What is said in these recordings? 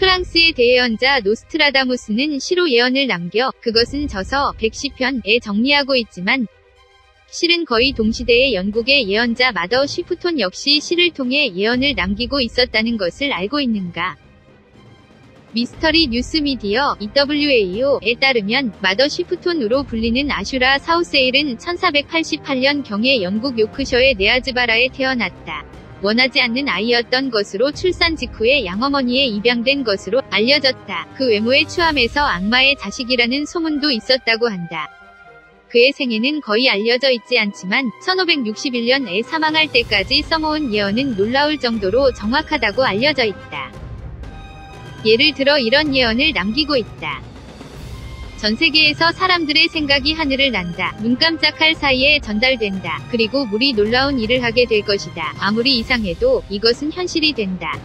프랑스의 대예언자 노스트라다무스는 시로 예언을 남겨 그것은 저서 110편에 정리하고 있지만 실은 거의 동시대의 영국의 예언자 마더 쉬프톤 역시 시를 통해 예언을 남기고 있었다는 것을 알고 있는가? 미스터리 뉴스 미디어 EWAO에 따르면 마더 쉬프톤으로 불리는 아슈라 사우세일은 1488년경에 영국 요크셔의 네아즈바라에 태어났다. 원하지 않는 아이였던 것으로 출산 직후에 양어머니에 입양된 것으로 알려졌다. 그 외모에 추함해서 악마의 자식이라는 소문도 있었다고 한다. 그의 생애는 거의 알려져 있지 않지만 1561년에 사망할 때까지 써모은 예언은 놀라울 정도로 정확하다고 알려져 있다. 예를 들어 이런 예언을 남기고 있다. 전 세계에서 사람들의 생각이 하늘을 난다. 눈 깜짝할 사이에 전달된다. 그리고 물이 놀라운 일을 하게 될 것이다. 아무리 이상해도 이것은 현실이 된다.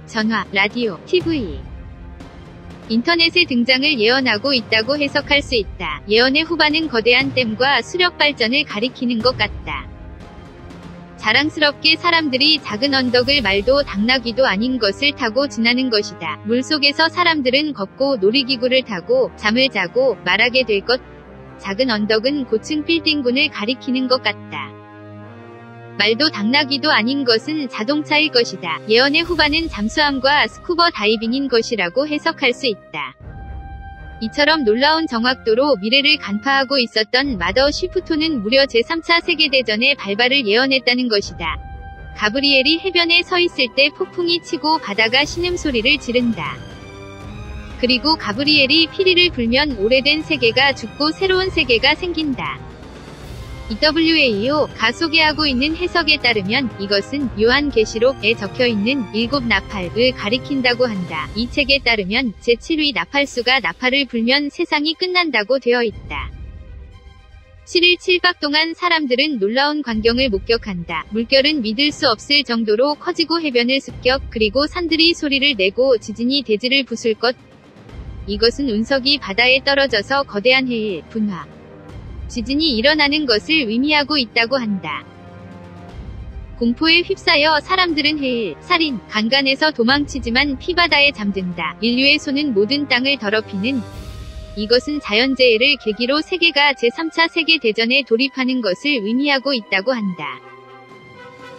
전화, 라디오, TV, 인터넷의 등장을 예언하고 있다고 해석할 수 있다. 예언의 후반은 거대한 댐과 수력 발전을 가리키는 것 같다. 자랑스럽게 사람들이 작은 언덕을 말도 당나귀도 아닌 것을 타고 지나는 것이다. 물속에서 사람들은 걷고 놀이기구를 타고 잠을 자고 말하게 될 것. 작은 언덕은 고층 빌딩군을 가리키는 것 같다. 말도 당나귀도 아닌 것은 자동차일 것이다. 예언의 후반은 잠수함과 스쿠버 다이빙인 것이라고 해석할 수 있다. 이처럼 놀라운 정확도로 미래를 간파하고 있었던 마더 쉬프톤은 무려 제3차 세계대전의 발발을 예언했다는 것이다. 가브리엘이 해변에 서 있을 때 폭풍이 치고 바다가 신음소리를 지른다. 그리고 가브리엘이 피리를 불면 오래된 세계가 죽고 새로운 세계가 생긴다. EWAO가 소개하고 있는 해석에 따르면 이것은 요한계시록에 적혀있는 7 나팔을 가리킨다고 한다. 이 책에 따르면 제7위 나팔수가 나팔을 불면 세상이 끝난다고 되어 있다. 7일 7박 동안 사람들은 놀라운 광경을 목격한다. 물결은 믿을 수 없을 정도로 커지고 해변을 습격, 그리고 산들이 소리를 내고 지진이 대지를 부술 것. 이것은 운석이 바다에 떨어져서 거대한 해일, 분화, 지진이 일어나는 것을 의미하고 있다고 한다. 공포에 휩싸여 사람들은 해일, 살인, 강간에서 도망치지만 피바다에 잠든다. 인류의 손은 모든 땅을 더럽히는. 이것은 자연재해를 계기로 세계가 제3차 세계대전에 돌입하는 것을 의미하고 있다고 한다.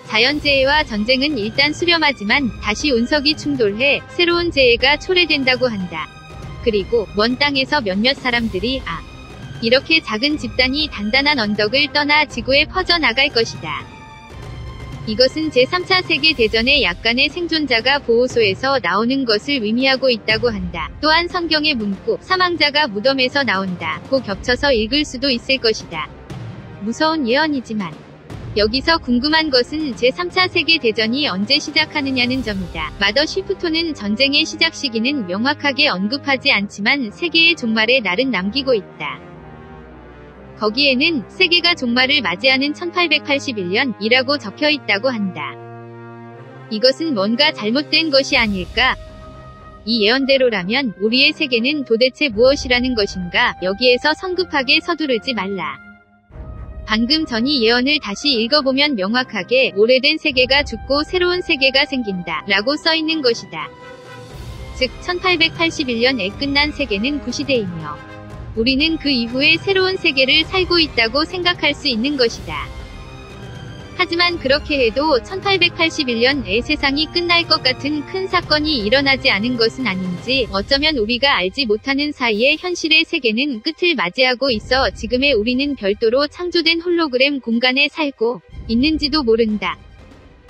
자연재해와 전쟁은 일단 수렴하지만 다시 운석이 충돌해 새로운 재해가 초래된다고 한다. 그리고 먼 땅에서 몇몇 사람들이 이렇게 작은 집단이 단단한 언덕을 떠나 지구에 퍼져나갈 것이다. 이것은 제3차 세계대전의 약간의 생존자가 보호소에서 나오는 것을 의미하고 있다고 한다. 또한 성경의 문구, 사망자가 무덤에서 나온다 고 겹쳐서 읽을 수도 있을 것이다. 무서운 예언이지만 여기서 궁금한 것은 제3차 세계대전이 언제 시작하느냐는 점이다. 마더 쉬프톤은 전쟁의 시작 시기는 명확하게 언급하지 않지만 세계의 종말의 날은 남기고 있다. 거기에는 세계가 종말을 맞이하는 1881년이라고 적혀 있다고 한다. 이것은 뭔가 잘못된 것이 아닐까? 이 예언대로라면 우리의 세계는 도대체 무엇이라는 것인가? 여기에서 성급하게 서두르지 말라. 방금 전 이 예언을 다시 읽어보면 명확하게 오래된 세계가 죽고 새로운 세계가 생긴다 라고 써있는 것이다. 즉 1881년에 끝난 세계는 구시대이며 우리는 그 이후에 새로운 세계를 살고 있다고 생각할 수 있는 것이다. 하지만 그렇게 해도 1881년에 세상이 끝날 것 같은 큰 사건이 일어나지 않은 것은 아닌지, 어쩌면 우리가 알지 못하는 사이에 현실의 세계는 끝을 맞이하고 있어 지금의 우리는 별도로 창조된 홀로그램 공간에 살고 있는지도 모른다.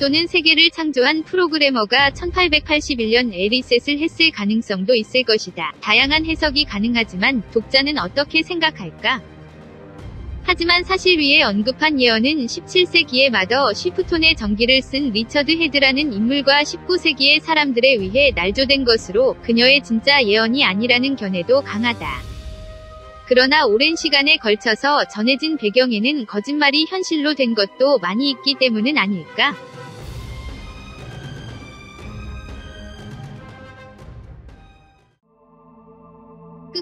또는 세계를 창조한 프로그래머가 1881년에 리셋을 했을 가능성도 있을 것이다. 다양한 해석이 가능하지만 독자는 어떻게 생각할까? 하지만 사실 위에 언급한 예언은 17세기의 마더 쉬프톤의 전기를 쓴 리처드 헤드라는 인물과 19세기의 사람들에 의해 날조된 것으로 그녀의 진짜 예언이 아니라는 견해도 강하다. 그러나 오랜 시간에 걸쳐서 전해진 배경에는 거짓말이 현실로 된 것도 많이 있기 때문은 아닐까?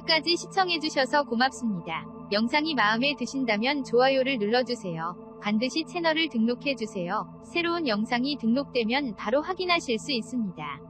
끝까지 시청해주셔서 고맙습니다. 영상이 마음에 드신다면 좋아요를 눌러주세요. 반드시 채널을 등록해주세요. 새로운 영상이 등록되면 바로 확인하실 수 있습니다.